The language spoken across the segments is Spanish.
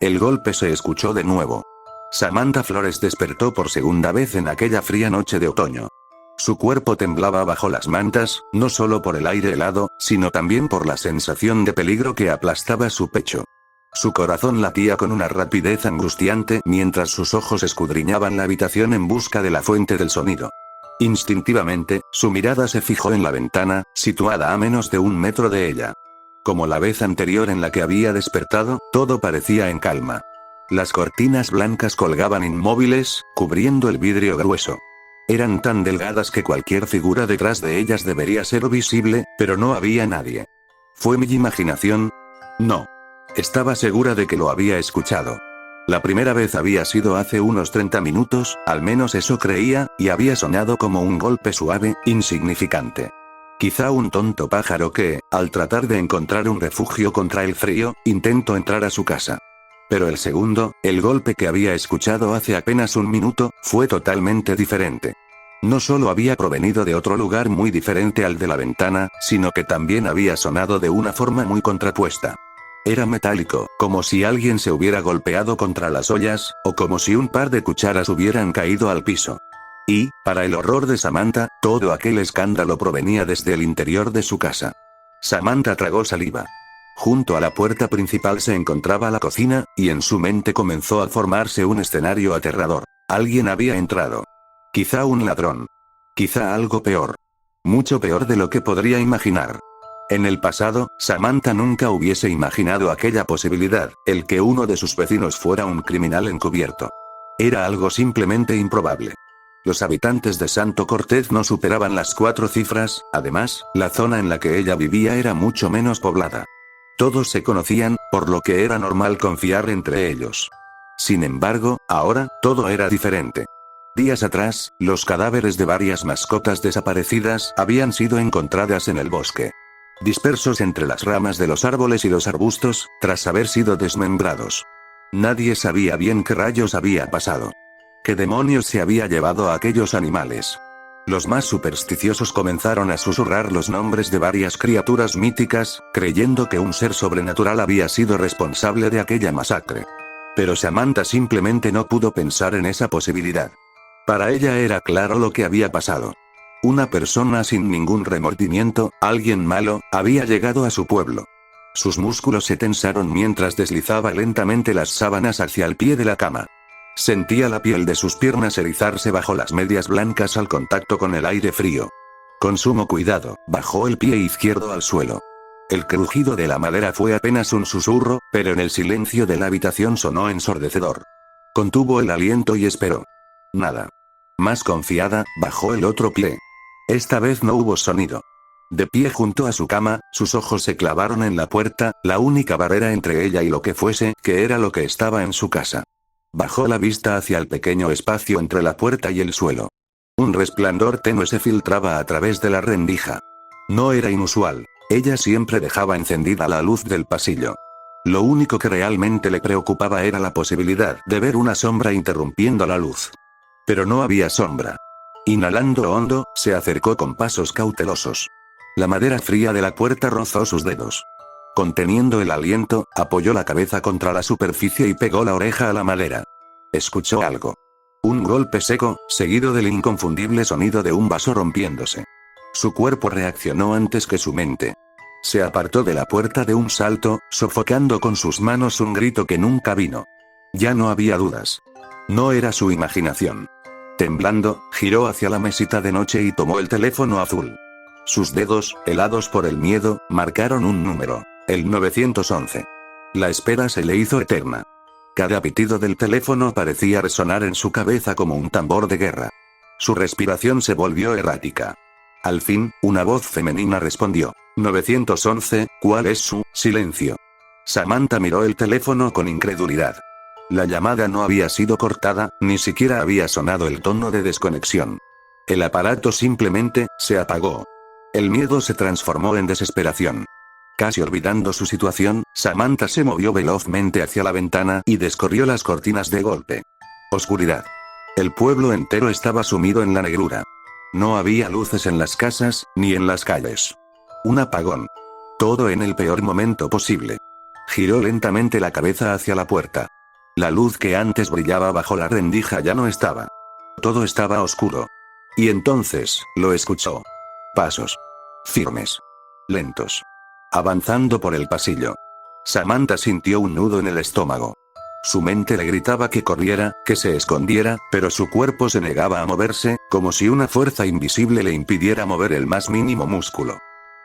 El golpe se escuchó de nuevo. Samantha Flores despertó por segunda vez en aquella fría noche de otoño. Su cuerpo temblaba bajo las mantas, no solo por el aire helado, sino también por la sensación de peligro que aplastaba su pecho. Su corazón latía con una rapidez angustiante mientras sus ojos escudriñaban la habitación en busca de la fuente del sonido. Instintivamente, su mirada se fijó en la ventana, situada a menos de 1 metro de ella. Como la vez anterior en la que había despertado, todo parecía en calma. Las cortinas blancas colgaban inmóviles, cubriendo el vidrio grueso. Eran tan delgadas que cualquier figura detrás de ellas debería ser visible, pero no había nadie. ¿Fue mi imaginación? No. Estaba segura de que lo había escuchado. La primera vez había sido hace unos 30 minutos, al menos eso creía, y había sonado como un golpe suave, insignificante. Quizá un tonto pájaro que, al tratar de encontrar un refugio contra el frío, intentó entrar a su casa. Pero el segundo, el golpe que había escuchado hace apenas 1 minuto, fue totalmente diferente. No solo había provenido de otro lugar muy diferente al de la ventana, sino que también había sonado de una forma muy contrapuesta. Era metálico, como si alguien se hubiera golpeado contra las ollas, o como si un par de cucharas hubieran caído al piso. Y, para el horror de Samantha, todo aquel escándalo provenía desde el interior de su casa. Samantha tragó saliva. Junto a la puerta principal se encontraba la cocina, y en su mente comenzó a formarse un escenario aterrador. Alguien había entrado. Quizá un ladrón. Quizá algo peor. Mucho peor de lo que podría imaginar. En el pasado, Samantha nunca hubiese imaginado aquella posibilidad, el que uno de sus vecinos fuera un criminal encubierto. Era algo simplemente improbable. Los habitantes de Santo Cortez no superaban las 4 cifras, además, la zona en la que ella vivía era mucho menos poblada. Todos se conocían, por lo que era normal confiar entre ellos. Sin embargo, ahora, todo era diferente. Días atrás, los cadáveres de varias mascotas desaparecidas habían sido encontradas en el bosque. Dispersos entre las ramas de los árboles y los arbustos, tras haber sido desmembrados. Nadie sabía bien qué rayos había pasado. ¿Qué demonios se había llevado a aquellos animales? Los más supersticiosos comenzaron a susurrar los nombres de varias criaturas míticas, creyendo que un ser sobrenatural había sido responsable de aquella masacre. Pero Samantha simplemente no pudo pensar en esa posibilidad. Para ella era claro lo que había pasado. Una persona sin ningún remordimiento, alguien malo, había llegado a su pueblo. Sus músculos se tensaron mientras deslizaba lentamente las sábanas hacia el pie de la cama. Sentía la piel de sus piernas erizarse bajo las medias blancas al contacto con el aire frío. Con sumo cuidado, bajó el pie izquierdo al suelo. El crujido de la madera fue apenas un susurro, pero en el silencio de la habitación sonó ensordecedor. Contuvo el aliento y esperó. Nada. Más confiada, bajó el otro pie. Esta vez no hubo sonido. De pie junto a su cama, sus ojos se clavaron en la puerta, la única barrera entre ella y lo que fuese, que era lo que estaba en su casa. Bajó la vista hacia el pequeño espacio entre la puerta y el suelo. Un resplandor tenue se filtraba a través de la rendija. No era inusual. Ella siempre dejaba encendida la luz del pasillo. Lo único que realmente le preocupaba era la posibilidad de ver una sombra interrumpiendo la luz. Pero no había sombra. Inhalando hondo, se acercó con pasos cautelosos. La madera fría de la puerta rozó sus dedos. Conteniendo el aliento, apoyó la cabeza contra la superficie y pegó la oreja a la madera. Escuchó algo. Un golpe seco, seguido del inconfundible sonido de un vaso rompiéndose. Su cuerpo reaccionó antes que su mente. Se apartó de la puerta de un salto, sofocando con sus manos un grito que nunca vino. Ya no había dudas. No era su imaginación. Temblando, giró hacia la mesita de noche y tomó el teléfono azul. Sus dedos, helados por el miedo, marcaron un número. El 911. La espera se le hizo eterna. Cada pitido del teléfono parecía resonar en su cabeza como un tambor de guerra. Su respiración se volvió errática. Al fin, una voz femenina respondió. 911, ¿cuál es su silencio? Samantha miró el teléfono con incredulidad. La llamada no había sido cortada, ni siquiera había sonado el tono de desconexión. El aparato simplemente se apagó. El miedo se transformó en desesperación. Casi olvidando su situación, Samantha se movió velozmente hacia la ventana y descorrió las cortinas de golpe. Oscuridad. El pueblo entero estaba sumido en la negrura. No había luces en las casas, ni en las calles. Un apagón. Todo en el peor momento posible. Giró lentamente la cabeza hacia la puerta. La luz que antes brillaba bajo la rendija ya no estaba. Todo estaba oscuro. Y entonces, lo escuchó. Pasos. Firmes. Lentos. Avanzando por el pasillo. Samantha sintió un nudo en el estómago. Su mente le gritaba que corriera, que se escondiera, pero su cuerpo se negaba a moverse, como si una fuerza invisible le impidiera mover el más mínimo músculo.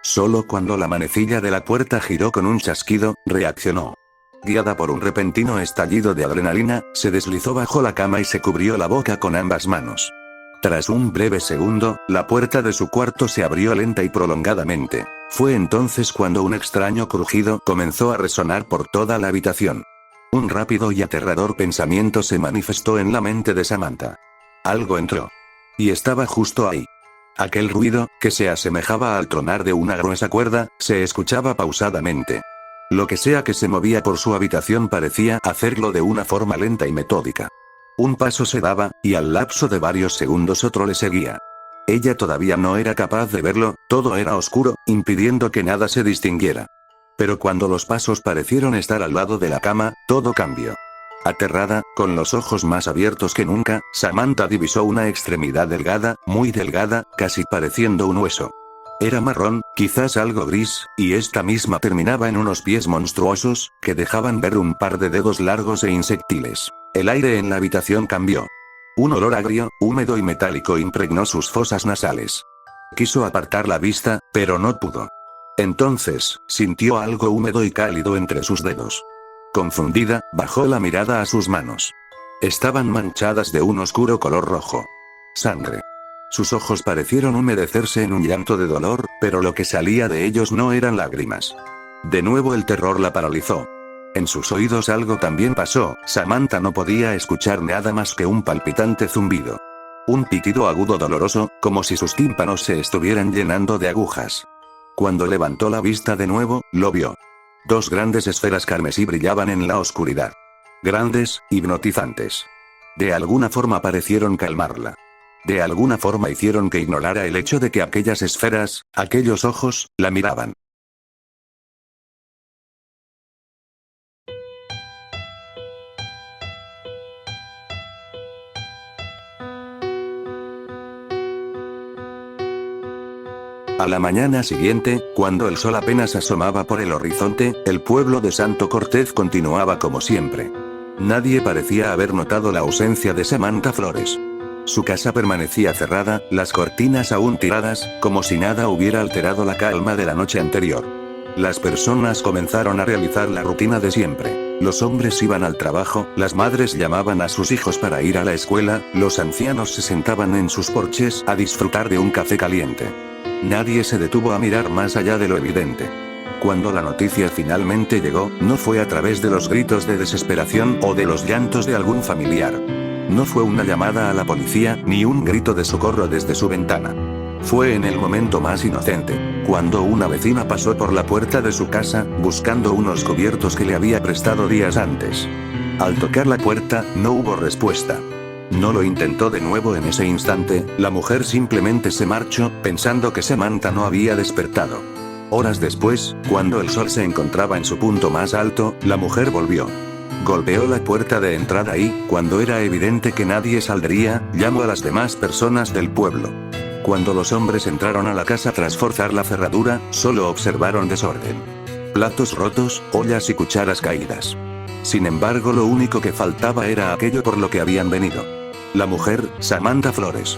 Solo cuando la manecilla de la puerta giró con un chasquido, reaccionó. Guiada por un repentino estallido de adrenalina, se deslizó bajo la cama y se cubrió la boca con ambas manos. Tras un breve segundo, la puerta de su cuarto se abrió lenta y prolongadamente. Fue entonces cuando un extraño crujido comenzó a resonar por toda la habitación. Un rápido y aterrador pensamiento se manifestó en la mente de Samantha. Algo entró. Y estaba justo ahí. Aquel ruido, que se asemejaba al tronar de una gruesa cuerda, se escuchaba pausadamente. Lo que sea que se movía por su habitación parecía hacerlo de una forma lenta y metódica. Un paso se daba, y al lapso de varios segundos otro le seguía. Ella todavía no era capaz de verlo, todo era oscuro, impidiendo que nada se distinguiera. Pero cuando los pasos parecieron estar al lado de la cama, todo cambió. Aterrada, con los ojos más abiertos que nunca, Samantha divisó una extremidad delgada, muy delgada, casi pareciendo un hueso. Era marrón, quizás algo gris, y esta misma terminaba en unos pies monstruosos, que dejaban ver un par de dedos largos e insectiles. El aire en la habitación cambió. Un olor agrio, húmedo y metálico impregnó sus fosas nasales. Quiso apartar la vista, pero no pudo. Entonces, sintió algo húmedo y cálido entre sus dedos. Confundida, bajó la mirada a sus manos. Estaban manchadas de un oscuro color rojo. Sangre. Sus ojos parecieron humedecerse en un llanto de dolor, pero lo que salía de ellos no eran lágrimas. De nuevo el terror la paralizó. En sus oídos algo también pasó, Samantha no podía escuchar nada más que un palpitante zumbido. Un pitido agudo doloroso, como si sus tímpanos se estuvieran llenando de agujas. Cuando levantó la vista de nuevo, lo vio. Dos grandes esferas carmesí brillaban en la oscuridad. Grandes, hipnotizantes. De alguna forma parecieron calmarla. De alguna forma hicieron que ignorara el hecho de que aquellas esferas, aquellos ojos, la miraban. A la mañana siguiente, cuando el sol apenas asomaba por el horizonte, el pueblo de Santo Cortez continuaba como siempre. Nadie parecía haber notado la ausencia de Samantha Flores. Su casa permanecía cerrada, las cortinas aún tiradas, como si nada hubiera alterado la calma de la noche anterior. Las personas comenzaron a realizar la rutina de siempre. Los hombres iban al trabajo, las madres llamaban a sus hijos para ir a la escuela, los ancianos se sentaban en sus porches a disfrutar de un café caliente. Nadie se detuvo a mirar más allá de lo evidente. Cuando la noticia finalmente llegó, no fue a través de los gritos de desesperación o de los llantos de algún familiar. No fue una llamada a la policía, ni un grito de socorro desde su ventana. Fue en el momento más inocente, cuando una vecina pasó por la puerta de su casa, buscando unos cubiertos que le había prestado días antes. Al tocar la puerta, no hubo respuesta. No lo intentó de nuevo en ese instante, la mujer simplemente se marchó, pensando que Samantha no había despertado. Horas después, cuando el sol se encontraba en su punto más alto, la mujer volvió. Golpeó la puerta de entrada y, cuando era evidente que nadie saldría, llamó a las demás personas del pueblo. Cuando los hombres entraron a la casa tras forzar la cerradura, solo observaron desorden. Platos rotos, ollas y cucharas caídas. Sin embargo, lo único que faltaba era aquello por lo que habían venido. La mujer, Samantha Flores.